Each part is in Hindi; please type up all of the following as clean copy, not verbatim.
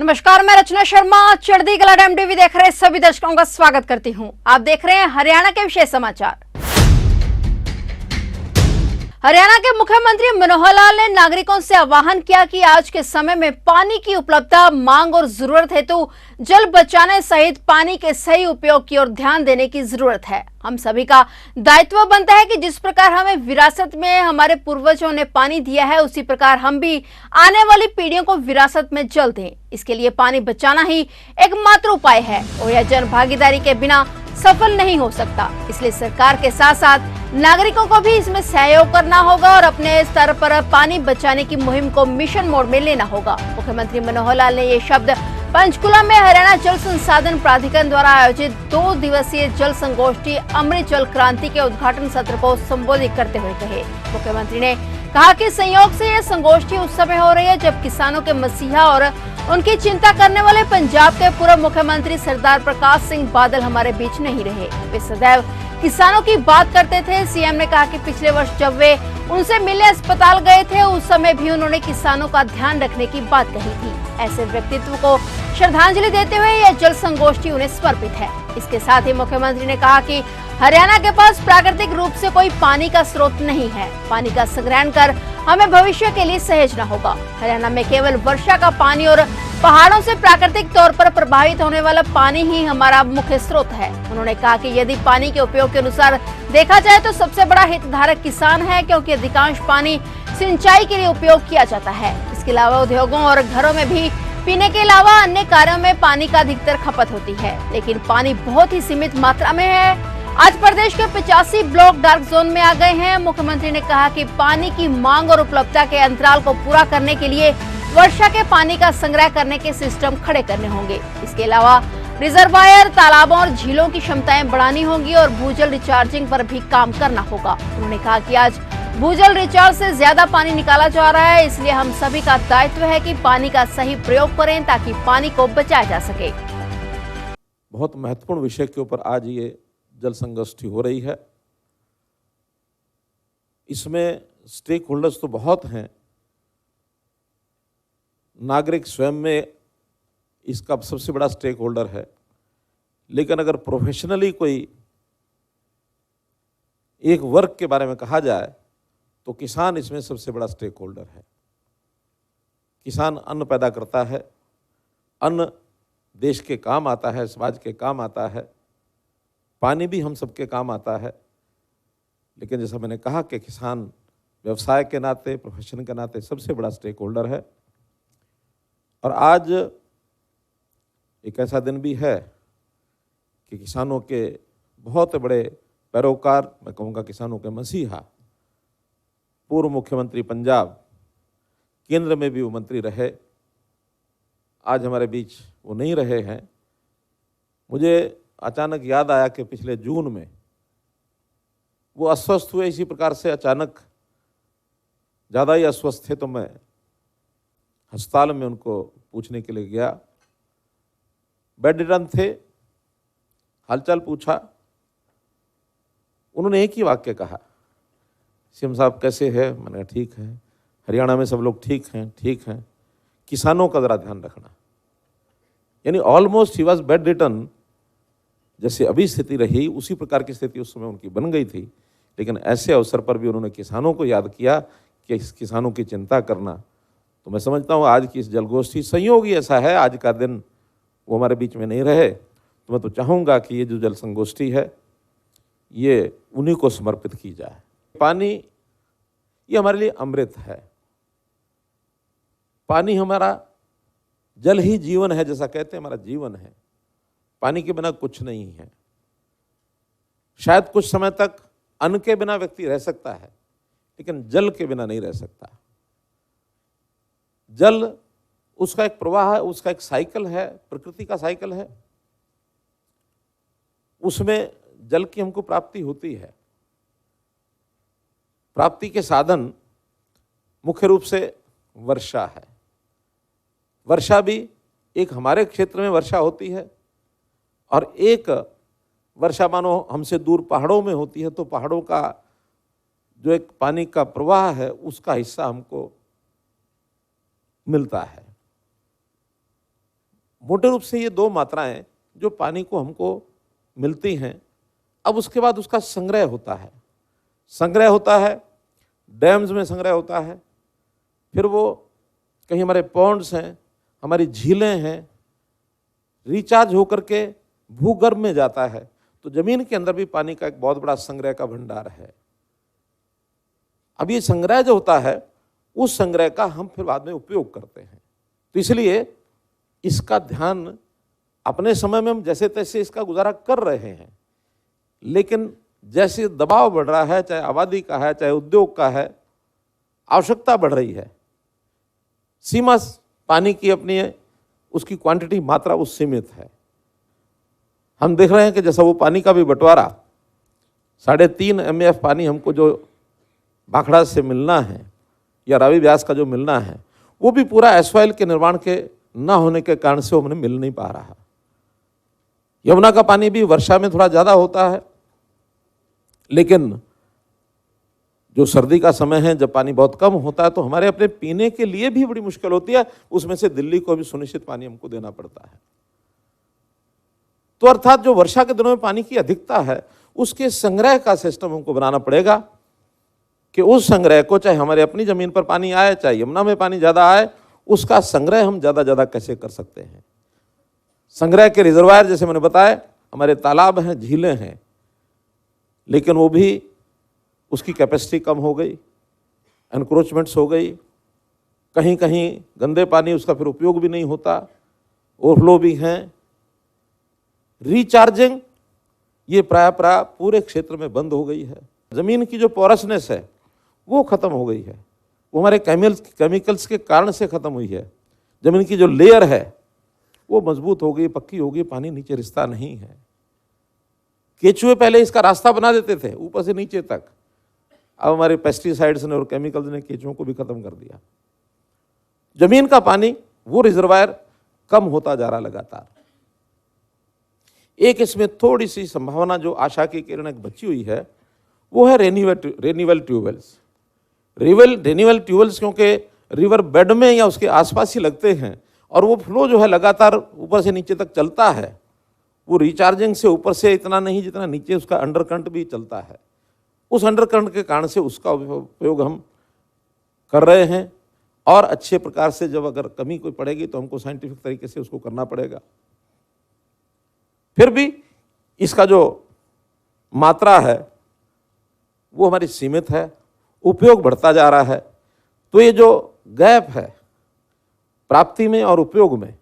नमस्कार, मैं रचना शर्मा चढ़दी कला टाइम टीवी देख रहे सभी दर्शकों का स्वागत करती हूं। आप देख रहे हैं हरियाणा के विशेष समाचार। हरियाणा के मुख्यमंत्री मनोहर लाल ने नागरिकों से आह्वान किया कि आज के समय में पानी की उपलब्धता, मांग और जरूरत हेतु जल बचाने सहित पानी के सही उपयोग की ओर ध्यान देने की जरूरत है। हम सभी का दायित्व बनता है कि जिस प्रकार हमें विरासत में हमारे पूर्वजों ने पानी दिया है, उसी प्रकार हम भी आने वाली पीढ़ियों को विरासत में जल दें। इसके लिए पानी बचाना ही एकमात्र उपाय है और यह जन भागीदारी के बिना सफल नहीं हो सकता। इसलिए सरकार के साथ साथ नागरिकों को भी इसमें सहयोग करना होगा और अपने स्तर पर पानी बचाने की मुहिम को मिशन मोड में लेना होगा। मुख्यमंत्री मनोहर लाल ने ये शब्द पंचकुला में हरियाणा जल संसाधन प्राधिकरण द्वारा आयोजित 2 दिवसीय जल संगोष्ठी अमृत जल क्रांति के उद्घाटन सत्र को संबोधित करते हुए कहे। मुख्यमंत्री ने कहा कि संयोग से यह संगोष्ठी उस समय हो रही है जब किसानों के मसीहा और उनकी चिंता करने वाले पंजाब के पूर्व मुख्यमंत्री सरदार प्रकाश सिंह बादल हमारे बीच नहीं रहे। वे सदैव किसानों की बात करते थे। सीएम ने कहा कि पिछले वर्ष जब वे उनसे मिलने अस्पताल गए थे, उस समय भी उन्होंने किसानों का ध्यान रखने की बात कही थी। ऐसे व्यक्तित्व को श्रद्धांजलि देते हुए यह जल संगोष्ठी उन्हें समर्पित है। इसके साथ ही मुख्यमंत्री ने कहा कि हरियाणा के पास प्राकृतिक रूप से कोई पानी का स्रोत नहीं है। पानी का संग्रहण कर हमें भविष्य के लिए सहेजना होगा। हरियाणा में केवल वर्षा का पानी और पहाड़ों से प्राकृतिक तौर पर प्रभावित होने वाला पानी ही हमारा मुख्य स्रोत है। उन्होंने कहा कि यदि पानी के उपयोग के अनुसार देखा जाए तो सबसे बड़ा हितधारक किसान है, क्योंकि अधिकांश पानी सिंचाई के लिए उपयोग किया जाता है। इसके अलावा उद्योगों और घरों में भी पीने के अलावा अन्य कार्यों में पानी का अधिकतर खपत होती है, लेकिन पानी बहुत ही सीमित मात्रा में है। आज प्रदेश के 85 ब्लॉक डार्क जोन में आ गए हैं। मुख्यमंत्री ने कहा कि पानी की मांग और उपलब्धता के अंतराल को पूरा करने के लिए वर्षा के पानी का संग्रह करने के सिस्टम खड़े करने होंगे। इसके अलावा रिजर्वायर, तालाबों और झीलों की क्षमताएं बढ़ानी होंगी और भूजल रिचार्जिंग पर भी काम करना होगा। उन्होंने कहा कि आज भूजल रिचार्ज से ज्यादा पानी निकाला जा रहा है, इसलिए हम सभी का दायित्व है कि पानी का सही प्रयोग करें ताकि पानी को बचाया जा सके। बहुत महत्वपूर्ण विषय के ऊपर आज ये जल संगोष्ठी हो रही है। इसमें स्टेक होल्डर्स तो बहुत हैं, नागरिक स्वयं में इसका सबसे बड़ा स्टेक होल्डर है, लेकिन अगर प्रोफेशनली कोई एक वर्ग के बारे में कहा जाए तो किसान इसमें सबसे बड़ा स्टेक होल्डर है। किसान अन्न पैदा करता है, अन्न देश के काम आता है, समाज के काम आता है, पानी भी हम सबके काम आता है। लेकिन जैसा मैंने कहा कि किसान व्यवसाय के नाते, प्रोफेशन के नाते सबसे बड़ा स्टेक होल्डर है। और आज एक ऐसा दिन भी है कि किसानों के बहुत बड़े पैरोकार, मैं कहूँगा किसानों के मसीहा, पूर्व मुख्यमंत्री पंजाब, केंद्र में भी वो मंत्री रहे, आज हमारे बीच वो नहीं रहे हैं। मुझे अचानक याद आया कि पिछले जून में वो अस्वस्थ हुए, इसी प्रकार से अचानक ज़्यादा ही अस्वस्थ थे, तो मैं अस्पताल में उनको पूछने के लिए गया। बेड रिडन थे, हालचाल पूछा, उन्होंने एक ही वाक्य कहा, सीएम साहब कैसे हैं? मैंने कहा ठीक है, हरियाणा में सब लोग ठीक हैं, ठीक हैं, किसानों का ज़रा ध्यान रखना। यानी ऑलमोस्ट ही वॉज बेड रिटन। जैसे अभी स्थिति रही उसी प्रकार की स्थिति उस समय उनकी बन गई थी, लेकिन ऐसे अवसर पर भी उन्होंने किसानों को याद किया कि इस किसानों की चिंता करना। तो मैं समझता हूँ आज की इस जलगोष्ठी संयोग ही ऐसा है, आज का दिन वो हमारे बीच में नहीं रहे, तो मैं तो चाहूँगा कि ये जो जल संगोष्ठी है ये उन्हीं को समर्पित की जाए। पानी ये हमारे लिए अमृत है। पानी हमारा, जल ही जीवन है, जैसा कहते हैं हमारा जीवन है। पानी के बिना कुछ नहीं है। शायद कुछ समय तक अन्न के बिना व्यक्ति रह सकता है, लेकिन जल के बिना नहीं रह सकता। जल उसका एक प्रवाह है, उसका एक साइकिल है, प्रकृति का साइकिल है। उसमें जल की हमको प्राप्ति होती है। प्राप्ति के साधन मुख्य रूप से वर्षा है। वर्षा भी एक हमारे क्षेत्र में वर्षा होती है और एक वर्षा मानो हमसे दूर पहाड़ों में होती है, तो पहाड़ों का जो एक पानी का प्रवाह है उसका हिस्सा हमको मिलता है। मोटे रूप से ये दो मात्राएं जो पानी को हमको मिलती हैं। अब उसके बाद उसका संग्रह होता है, डैम्स में संग्रह होता है, फिर वो कहीं हमारे पॉन्ड्स हैं, हमारी झीलें हैं, रिचार्ज होकर के भूगर्भ में जाता है। तो जमीन के अंदर भी पानी का एक बहुत बड़ा संग्रह का भंडार है। अब ये संग्रह जो होता है, उस संग्रह का हम फिर बाद में उपयोग करते हैं। तो इसलिए इसका ध्यान अपने समय में हम जैसे तैसे इसका गुजारा कर रहे हैं, लेकिन जैसे दबाव बढ़ रहा है, चाहे आबादी का है, चाहे उद्योग का है, आवश्यकता बढ़ रही है, सीमा पानी की अपनी है, उसकी क्वांटिटी मात्रा उस सीमित है। हम देख रहे हैं कि जैसा वो पानी का भी बंटवारा 3.5 MAF पानी हमको जो भाखड़ा से मिलना है या रावी व्यास का जो मिलना है, वो भी पूरा एसवाइल के निर्माण के न होने के कारण से वो हमें मिल नहीं पा रहा। यमुना का पानी भी वर्षा में थोड़ा ज़्यादा होता है, लेकिन जो सर्दी का समय है, जब पानी बहुत कम होता है, तो हमारे अपने पीने के लिए भी बड़ी मुश्किल होती है। उसमें से दिल्ली को भी सुनिश्चित पानी हमको देना पड़ता है। तो अर्थात जो वर्षा के दिनों में पानी की अधिकता है, उसके संग्रह का सिस्टम हमको बनाना पड़ेगा कि उस संग्रह को, चाहे हमारे अपनी जमीन पर पानी आए, चाहे यमुना में पानी ज़्यादा आए, उसका संग्रह हम ज़्यादा कैसे कर सकते हैं। संग्रह के रिजर्वायर जैसे मैंने बताया, हमारे तालाब हैं, झीलें हैं, लेकिन वो भी उसकी कैपेसिटी कम हो गई, एनक्रोचमेंट्स हो गई, कहीं कहीं गंदे पानी उसका फिर उपयोग भी नहीं होता, ओवरफ्लो भी हैं। रिचार्जिंग ये प्राय पूरे क्षेत्र में बंद हो गई है। ज़मीन की जो पोरसनेस है वो ख़त्म हो गई है, वो हमारे केमिकल्स के कारण से ख़त्म हुई है। ज़मीन की जो लेयर है वो मजबूत हो गई, पक्की हो गई, पानी नीचे रिश्ता नहीं है। केचुए पहले इसका रास्ता बना देते थे ऊपर से नीचे तक, अब हमारे पेस्टिसाइड्स ने और केमिकल्स ने केचुओं को भी खत्म कर दिया। जमीन का पानी वो रिजर्वायर कम होता जा रहा लगातार। एक इसमें थोड़ी सी संभावना जो आशा की किरण एक बची हुई है, वो है रेन्यूएबल ट्यूबवेल्स। रेन्यूएबल ट्यूबवेल्स क्योंकि रिवर बेड में या उसके आसपास ही लगते हैं, और वो फ्लो जो है लगातार ऊपर से नीचे तक चलता है। वो रिचार्जिंग से ऊपर से इतना नहीं जितना नीचे उसका अंडरकरंट भी चलता है। उस अंडरकरंट के कारण से उसका उपयोग हम कर रहे हैं, और अच्छे प्रकार से जब अगर कमी कोई पड़ेगी तो हमको साइंटिफिक तरीके से उसको करना पड़ेगा। फिर भी इसका जो मात्रा है वो हमारी सीमित है, उपयोग बढ़ता जा रहा है। तो ये जो गैप है प्राप्ति में और उपयोग में,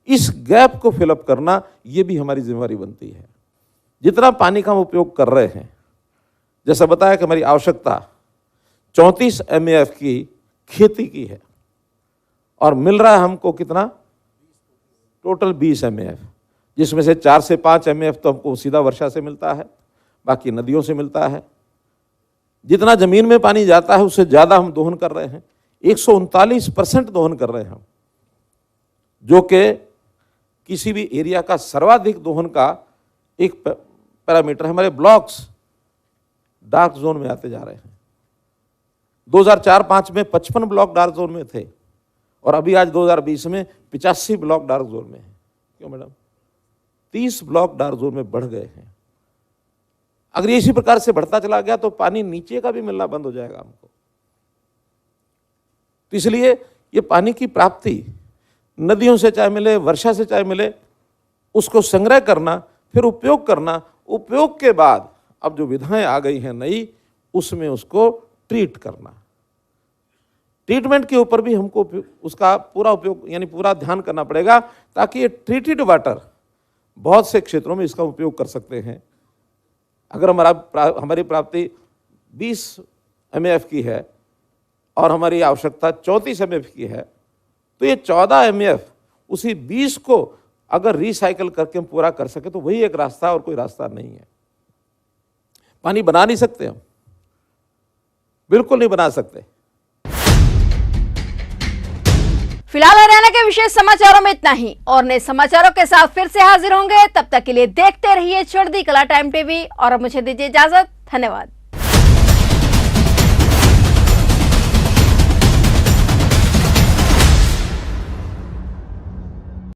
इस गैप को फिलअप करना ये भी हमारी जिम्मेवारी बनती है। जितना पानी का हम उपयोग कर रहे हैं, जैसा बताया कि हमारी आवश्यकता 34 MAF की खेती की है, और मिल रहा है हमको कितना, टोटल 20 MAF, जिसमें से 4 से 5 MAF तो हमको सीधा वर्षा से मिलता है, बाकी नदियों से मिलता है। जितना जमीन में पानी जाता है उससे ज़्यादा हम दोहन कर रहे हैं, 139% दोहन कर रहे हैं हम, जो कि किसी भी एरिया का सर्वाधिक दोहन का एक पैरामीटर है। हमारे ब्लॉक्स डार्क जोन में आते जा रहे हैं। 2004-05 में 55 ब्लॉक डार्क जोन में थे, और अभी आज 2020 में 85 ब्लॉक डार्क जोन में है। क्यों मैडम? 30 ब्लॉक डार्क जोन में बढ़ गए हैं। अगर ये इसी प्रकार से बढ़ता चला गया तो पानी नीचे का भी मिलना बंद हो जाएगा हमको। तो इसलिए ये पानी की प्राप्ति नदियों से चाहे मिले, वर्षा से चाहे मिले, उसको संग्रह करना, फिर उपयोग करना, उपयोग के बाद अब जो विधाएं आ गई हैं नई, उसमें उसको ट्रीट करना। ट्रीटमेंट के ऊपर भी हमको उसका पूरा उपयोग यानी पूरा ध्यान करना पड़ेगा, ताकि ये ट्रीटेड वाटर बहुत से क्षेत्रों में इसका उपयोग कर सकते हैं। अगर हमारी प्राप्ति 20 MAF की है और हमारी आवश्यकता 34 MAF की है, तो ये 14 MAF उसी 20 को अगर रिसाइकल करके हम पूरा कर सके तो वही एक रास्ता है, और कोई रास्ता नहीं है। पानी बना नहीं सकते हम, बिल्कुल नहीं बना सकते। फिलहाल हरियाणा के विशेष समाचारों में इतना ही, और नए समाचारों के साथ फिर से हाजिर होंगे। तब तक के लिए देखते रहिए चढ़ती कला टाइम टीवी, और अब मुझे दीजिए इजाजत। धन्यवाद।